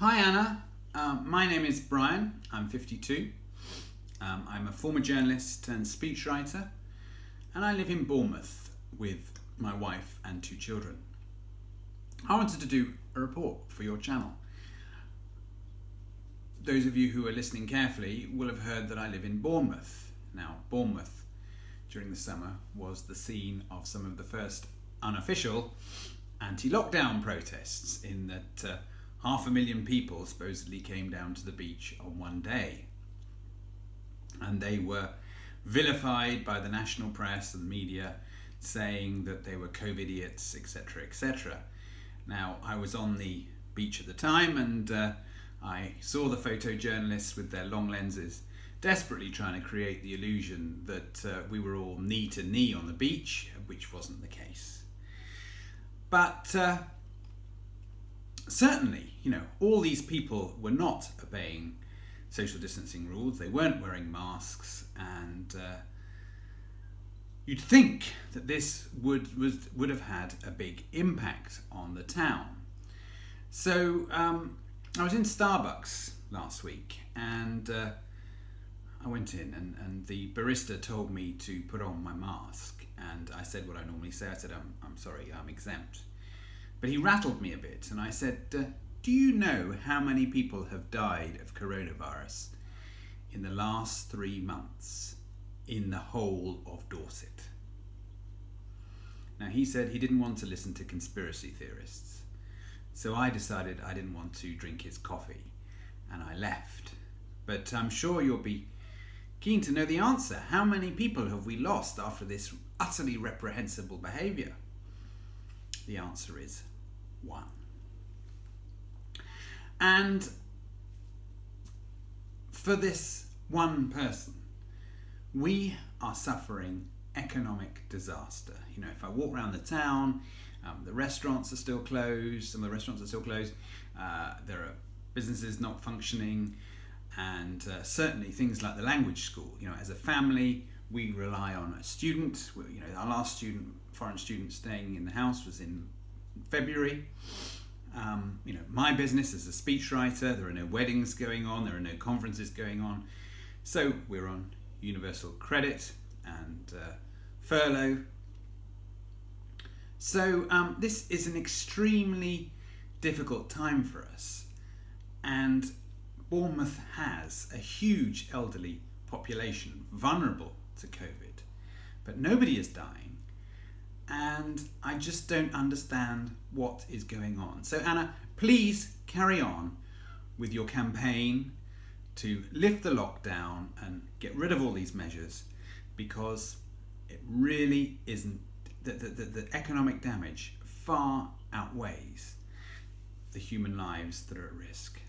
Hi Anna, my name is Brian, I'm 52. I'm a former journalist and speechwriter, and I live in Bournemouth with my wife and 2 children. I wanted to do a report for your channel. Those of you who are listening carefully will have heard that I live in Bournemouth. Now, Bournemouth during the summer was the scene of some of the first unofficial anti-lockdown protests, in that 500,000 people supposedly came down to the beach on one day, and they were vilified by the national press and media, saying that they were COVID idiots, etc., etc. Now, I was on the beach at the time, and I saw the photojournalists with their long lenses desperately trying to create the illusion that we were all knee to knee on the beach, which wasn't the case. But certainly, all these people were not obeying social distancing rules. They weren't wearing masks, and you'd think that this would have had a big impact on the town. So I was in Starbucks last week, and I went in, and the barista told me to put on my mask, and I said what I normally say. I said, I'm sorry, I'm exempt. But he rattled me a bit, and I said, do you know how many people have died of coronavirus in the last 3 months in the whole of Dorset? Now, he said he didn't want to listen to conspiracy theorists, so I decided I didn't want to drink his coffee, and I left. But I'm sure you'll be keen to know the answer. How many people have we lost after this utterly reprehensible behaviour? The answer is 1. And for this one person, we are suffering economic disaster. If I walk around the town, the restaurants are still closed. Some of the restaurants are still closed. There are businesses not functioning, and certainly things like the language school. As a family, we rely on a student. Our last foreign student staying in the house was in February. My business as a speechwriter, there are no weddings going on, there are no conferences going on, so we're on universal credit and furlough. So this is an extremely difficult time for us, and Bournemouth has a huge elderly population vulnerable to COVID, but nobody is dying, and I just don't understand what is going on. So Anna, please carry on with your campaign to lift the lockdown and get rid of all these measures, because it really isn't, the economic damage far outweighs the human lives that are at risk.